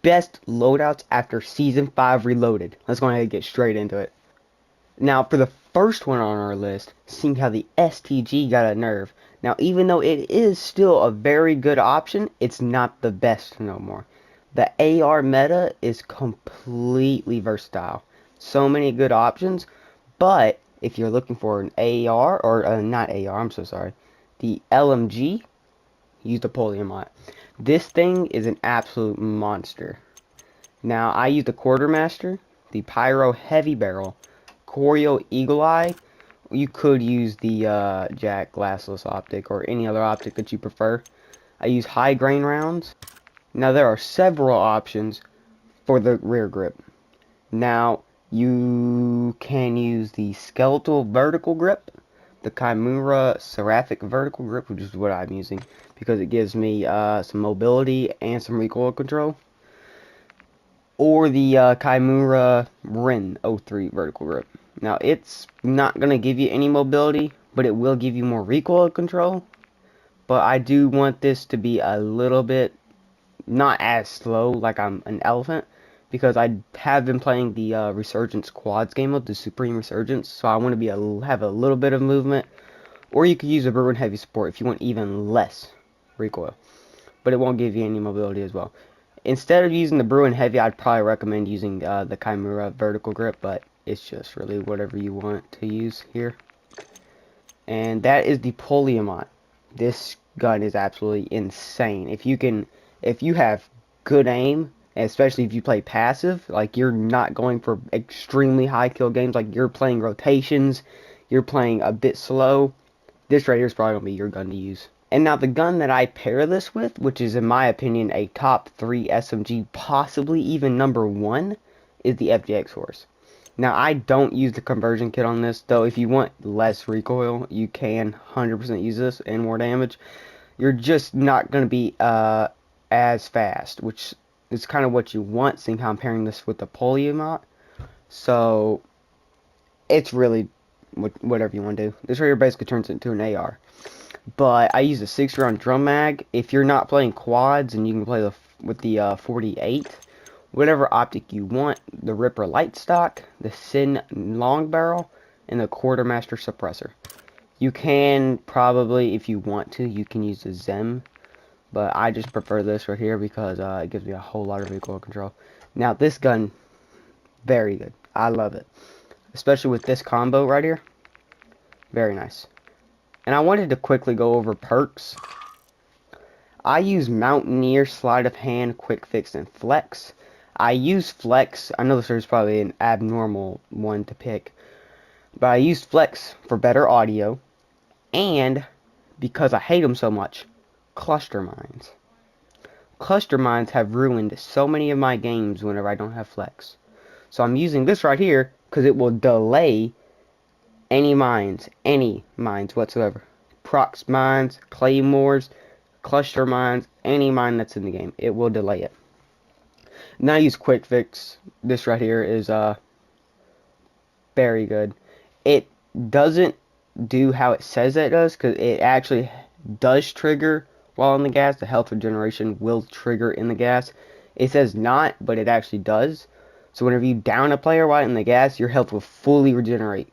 best loadouts after Season 5 Reloaded. Let's go ahead and get straight into it. Now, for the first one on our list, seeing how the STG got a nerf. Now, even though it is still a very good option, it's not the best no more. The AR meta is completely versatile. So many good options, but if you're looking for an AR, or not AR, I'm so sorry, the LMG, use the Poliomot. This thing is an absolute monster. Now, I use the Quartermaster, the Pyro Heavy Barrel, Choreo Eagle Eye. You could use the Jack Glassless optic or any other optic that you prefer. I use high grain rounds. Now, there are several options for the rear grip. Now, you can use the Skeletal Vertical Grip, the Chimera Seraphic Vertical Grip, which is what I'm using because it gives me some mobility and some recoil control, or the Chimera Ren 03 Vertical Grip. Now, it's not going to give you any mobility, but it will give you more recoil control. But I do want this to be a little bit not as slow like I'm an elephant, because I have been playing the Resurgence Quads game mode, the Supreme Resurgence, so I want to be have a little bit of movement. Or you could use a Bruin Heavy Support if you want even less recoil, but it won't give you any mobility as well. Instead of using the Bruin Heavy, I'd probably recommend using the Chimera Vertical Grip, but it's just really whatever you want to use here. And that is the Poliomot. This gun is absolutely insane. If you have good aim, especially if you play passive, like you're not going for extremely high kill games, like you're playing rotations, you're playing a bit slow, this right here is probably going to be your gun to use. And now the gun that I pair this with, which is in my opinion a top 3 SMG, possibly even number 1, is the FJX Horse. Now, I don't use the conversion kit on this, though if you want less recoil, you can 100% use this and more damage. You're just not going to be as fast, which is kind of what you want, seeing how I'm pairing this with the Poliomot. So, it's really whatever you want to do. This right here basically turns into an AR. But I use a 6-round drum mag. If you're not playing quads and you can play with the 48, whatever optic you want, the Ripper Light Stock, the Sin Long Barrel, and the Quartermaster Suppressor. You can probably, if you want to, you can use the Zem, but I just prefer this right here because it gives me a whole lot of recoil control. Now, this gun, very good. I love it, especially with this combo right here. Very nice. And I wanted to quickly go over perks. I use Mountaineer, Sleight of Hand, Quick Fix, and Flex. I use Flex. I know this is probably an abnormal one to pick, but I use Flex for better audio, and because I hate them so much, cluster mines. Cluster mines have ruined so many of my games whenever I don't have Flex. So I'm using this right here because it will delay any mines whatsoever. Prox mines, claymores, cluster mines, any mine that's in the game, it will delay it. Now I use Quick Fix. This right here is very good. It doesn't do how it says it does, because it actually does trigger while in the gas. The health regeneration will trigger in the gas. It says not, but it actually does. So whenever you down a player while in the gas, your health will fully regenerate,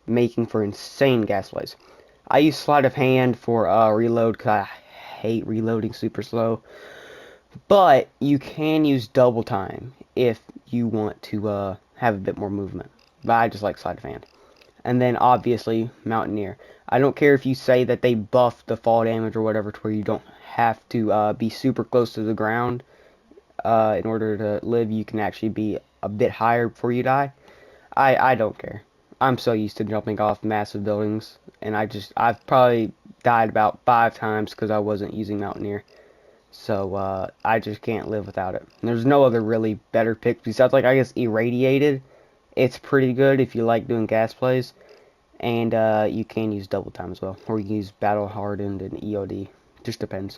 making for insane gas plays. I use Sleight of Hand for reload because I hate reloading super slow. But you can use double time if you want to have a bit more movement. But I just like Sleight of Hand. And then obviously Mountaineer. I don't care if you say that they buff the fall damage or whatever to where you don't have to be super close to the ground in order to live. You can actually be a bit higher before you die. I don't care. I'm so used to jumping off massive buildings, and I've probably died about 5 times because I wasn't using Mountaineer. So I just can't live without it. And there's no other really better pick besides, like, I guess Irradiated. It's pretty good if you like doing gas plays, and you can use double time as well, or you can use Battle Hardened and EOD. Just depends.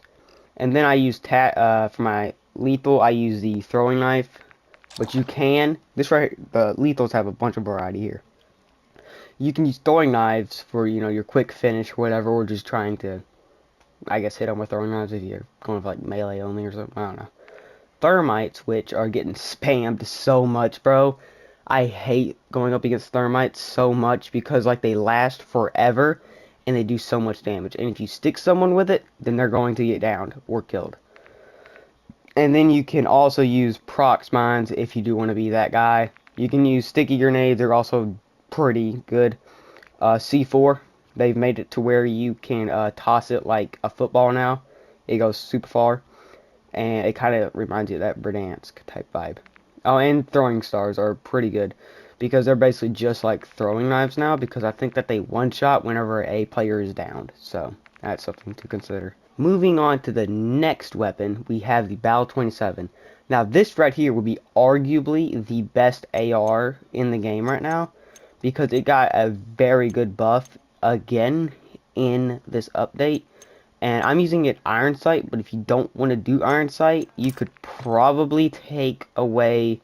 And then I use for my lethal. I use the throwing knife, but you can the lethals have a bunch of variety here. You can use throwing knives for, you know, your quick finish or whatever, or just trying to, I guess, hit them with throwing knives if you're going for like melee only or something. I don't know. thermites, which are getting spammed so much, bro. I hate going up against thermites so much because like they last forever and they do so much damage. And if you stick someone with it, then they're going to get downed or killed. And then you can also use prox mines if you do want to be that guy. You can use sticky grenades, they're also pretty good. C4, they've made it to where you can toss it like a football now. It goes super far. And it kind of reminds you of that Verdansk type vibe. Oh, and throwing stars are pretty good because they're basically just like throwing knives now, because I think that they one-shot whenever a player is downed. So that's something to consider. Moving on to the next weapon, we have the Bal 27. Now this right here would be arguably the best AR in the game right now, because it got a very good buff again in this update. And I'm using it iron sight, but if you don't want to do iron sight, you could probably take away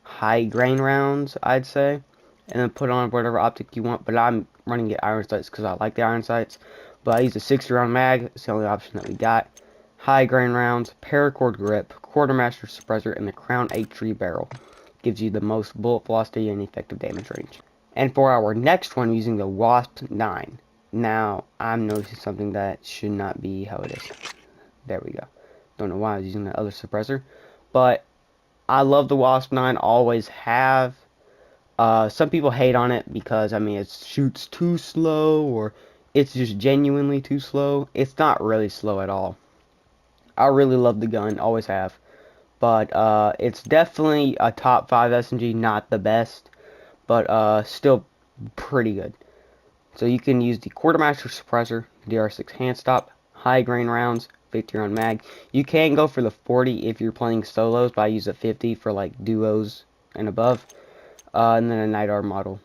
high grain rounds, I'd say, and then put on whatever optic you want. But I'm running it iron sights because I like the iron sights. But I use a 60-round mag. It's the only option that we got. High grain rounds, paracord grip, quartermaster suppressor, and the crown H3 barrel. Gives you the most bullet velocity and effective damage range. And for our next one, using the Wasp 9. Now, I'm noticing something that should not be how it is. There we go. Don't know why I was using that other suppressor. But I love the Wasp 9, always have. Some people hate on it because, I mean, it shoots too slow, or it's just genuinely too slow. It's not really slow at all. I really love the gun, always have. But it's definitely a top 5 SMG, not the best. But still pretty good. So you can use the quartermaster suppressor, DR6 hand stop, high grain rounds, 50 round mag. You can go for the 40 if you're playing solos, but I use a 50 for like duos and above. And then a Nidar model.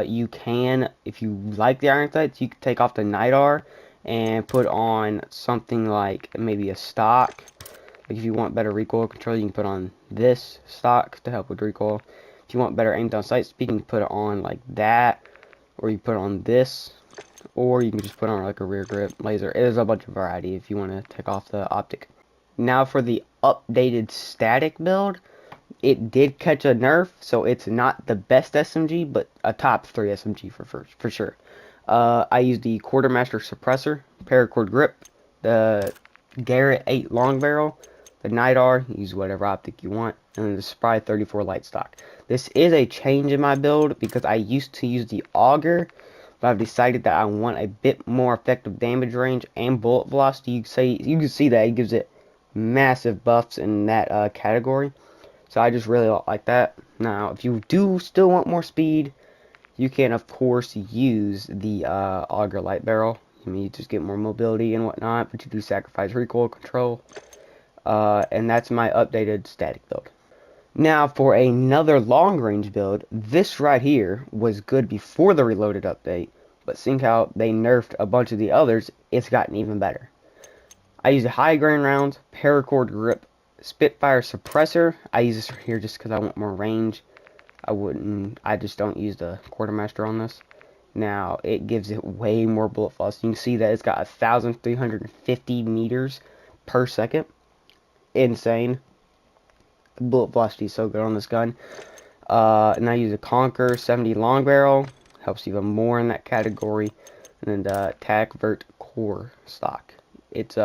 You can, if you like the iron sights, you can take off the Nidar and put on something like maybe a stock. Like if you want better recoil control, you can put on this stock to help with recoil. If you want better aim down sight speed, you can put it on like that. Or you put on this, or you can just put on like a rear grip laser. There's a bunch of variety if you want to take off the optic. Now for the updated static build, it did catch a nerf, so it's not the best SMG, but a top 3 SMG for sure. I used the quartermaster suppressor, paracord grip, the Garrett 8 long barrel, the Nidar, use whatever optic you want, and then the Spry 34 light stock. This is a change in my build because I used to use the auger, but I've decided that I want a bit more effective damage range and bullet velocity. You can see that it gives it massive buffs in that category. So I just really like that. Now, if you do still want more speed, you can of course use the auger light barrel. I mean, you just get more mobility and whatnot, but you do sacrifice recoil control. And that's my updated static build. Now for another long range build, this right here was good before the Reloaded update, but seeing how they nerfed a bunch of the others, it's gotten even better. I use a high grain rounds, paracord grip, Spitfire suppressor. I use this right here just because I want more range. I just don't use the quartermaster on this. Now it gives it way more bullet velocity. You can see that it's got 1,350 meters per second. Insane. The bullet velocity is so good on this gun. And I use a Conquer 70 long barrel, helps even more in that category. And then the Tac Vert core stock. It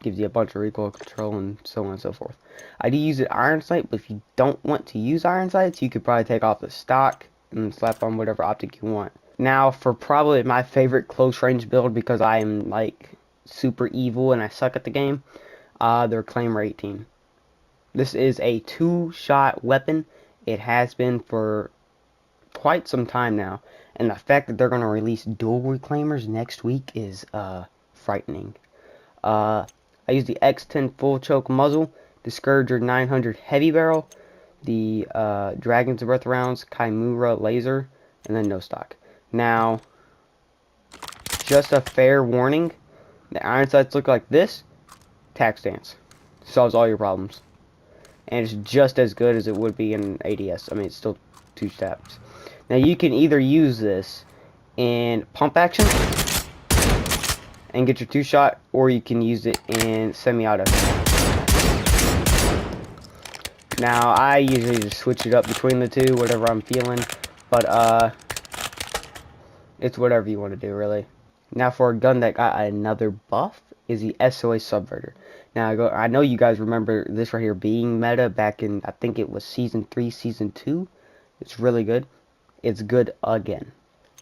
gives you a bunch of recoil control and so on and so forth. I do use it iron sight, but if you don't want to use iron sights, you could probably take off the stock and slap on whatever optic you want. Now for probably my favorite close range build, because I am like super evil and I suck at the game, the Reclaimer 18. This is a 2-shot weapon. It has been for quite some time now, and the fact that they're going to release dual Reclaimers next week is frightening. I use the X10 full choke muzzle, the Scourger 900 heavy barrel, the Dragon's Breath rounds, Chimera laser, and then no stock. Now, just a fair warning, the iron sights look like this. Tac stance solves all your problems, and it's just as good as it would be in ADS. I mean, it's still 2 steps. Now you can either use this in pump action and get your 2-shot, or you can use it in semi-auto. Now, I usually just switch it up between the two, whatever I'm feeling. But, it's whatever you want to do, really. Now, for a gun that got another buff is the SOA Subverter. Now, I know you guys remember this right here being meta back in, I think it was Season 3, Season 2. It's really good. It's good again.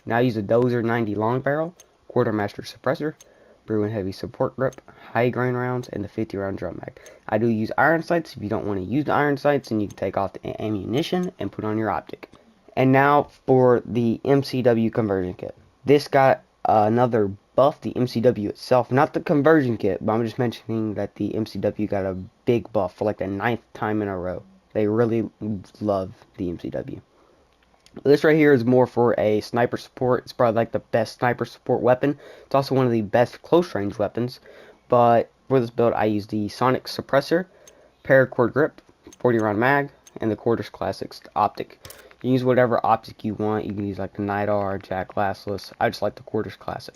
Now, I use a Dozer 90 long barrel, Quartermaster suppressor, Bruin heavy support grip, high grain rounds, and the 50 round drum mag. I do use iron sights if you don't want to use the iron sights, and you can take off the ammunition and put on your optic. And now for the MCW conversion kit. This got another buff, the MCW itself, not the conversion kit, but I'm just mentioning that the MCW got a big buff for like the 9th time in a row. They really love the MCW. This right here is more for a sniper support. It's probably like the best sniper support weapon. It's also one of the best close range weapons. But for this build, I use the Sonic Suppressor, Paracord Grip, 40 round mag, and the Quarters Classics optic. You can use whatever optic you want. You can use like the NIDAR, Jack Glassless. I just like the Quarters Classic.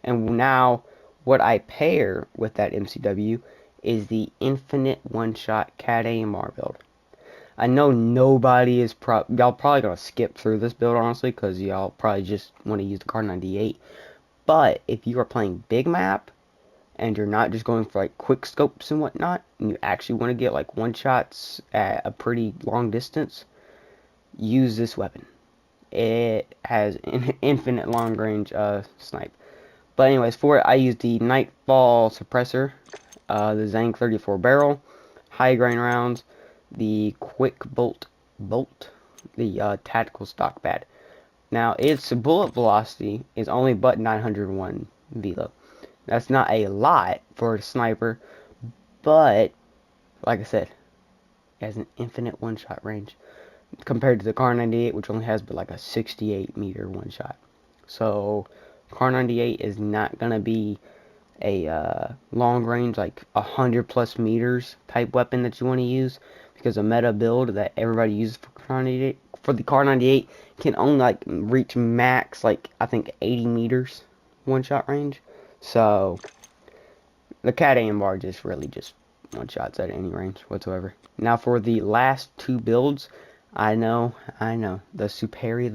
And now, what I pair with that MCW is the Infinite One-Shot Cat AMR build. I know nobody is y'all probably gonna skip through this build, honestly, because y'all probably just want to use the Car 98. But if you are playing big map and you're not just going for like quick scopes and whatnot, and you actually want to get like one shots at a pretty long distance, use this weapon. It has infinite long range snipe. But anyways, for it, I use the Nightfall suppressor, the Zang 34 barrel, high grain rounds, the quick bolt, the tactical stock pad. Now, its bullet velocity is only but 901 velo. That's not a lot for a sniper, but like I said, it has an infinite one-shot range compared to the Car 98, which only has but like a 68 meter one-shot. So, Car 98 is not gonna be a long range, like 100 plus meters type weapon that you want to use, because a meta build that everybody uses for the Car 98 can only like reach max like I think 80 meters one shot range. So the Cat AMR just really just one shots at any range whatsoever. Now for the last two builds, I know, the Superi.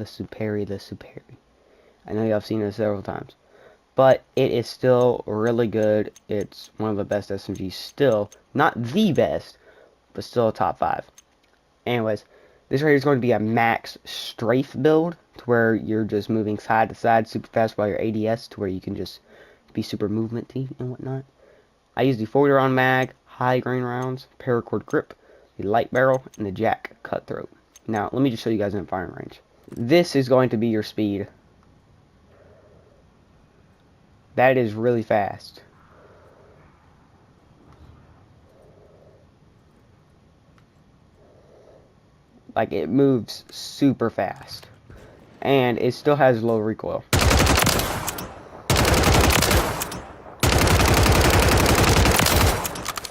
I know y'all have seen it several times. But it is still really good. It's one of the best SMGs still. Not the best, but still a top 5. Anyways, this right here is going to be a max strafe build, to where you're just moving side to side super fast while you're ADS, to where you can just be super movement-y and whatnot. I use the 40 round mag, high grain rounds, paracord grip, the light barrel, and the jack cutthroat. Now, let me just show you guys in firing range. This is going to be your speed. That is really fast. Like, it moves super fast. And it still has low recoil.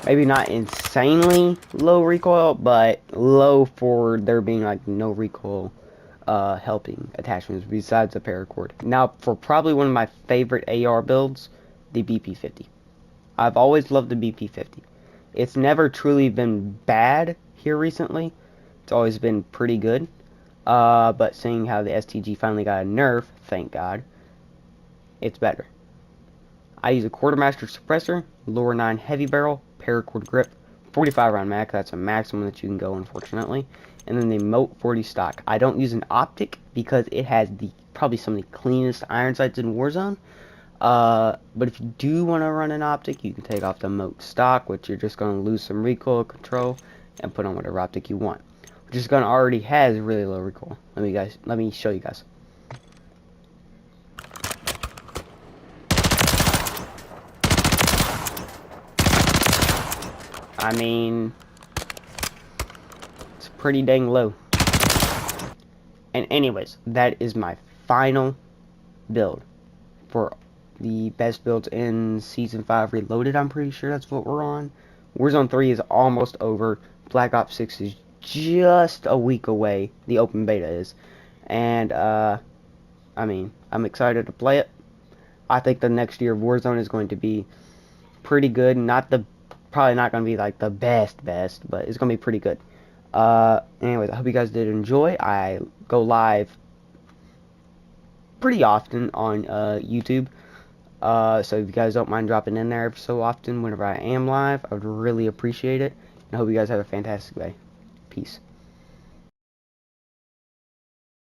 Maybe not insanely low recoil, but low for there being like no recoil helping attachments besides the paracord. Now, for probably one of my favorite AR builds, the BP-50. I've always loved the BP-50. It's never truly been bad here recently. It's always been pretty good. But seeing how the STG finally got a nerf, thank God, it's better. I use a Quartermaster suppressor, lower 9 heavy barrel, paracord grip, 45 round mag. That's a maximum that you can go, unfortunately. And then the Moat 40 stock. I don't use an optic because it has probably some of the cleanest iron sights in Warzone. But if you do want to run an optic, you can take off the Moat stock, which you're just going to lose some recoil control, and put on whatever optic you want. Which this gun already has really low recoil. Let me show you guys. I mean, it's pretty dang low. And anyways, that is my final build for the best builds in Season 5 Reloaded. I'm pretty sure that's what we're on. Warzone 3 is almost over. Black Ops 6 is just a week away. The open beta is. And, I mean, I'm excited to play it. I think the next year of Warzone is going to be pretty good. Probably not going to be like the best, but it's going to be pretty good. Anyways, I hope you guys did enjoy. I go live pretty often on YouTube. So if you guys don't mind dropping in there every so often whenever I am live, I would really appreciate it. And I hope you guys have a fantastic day. Peace.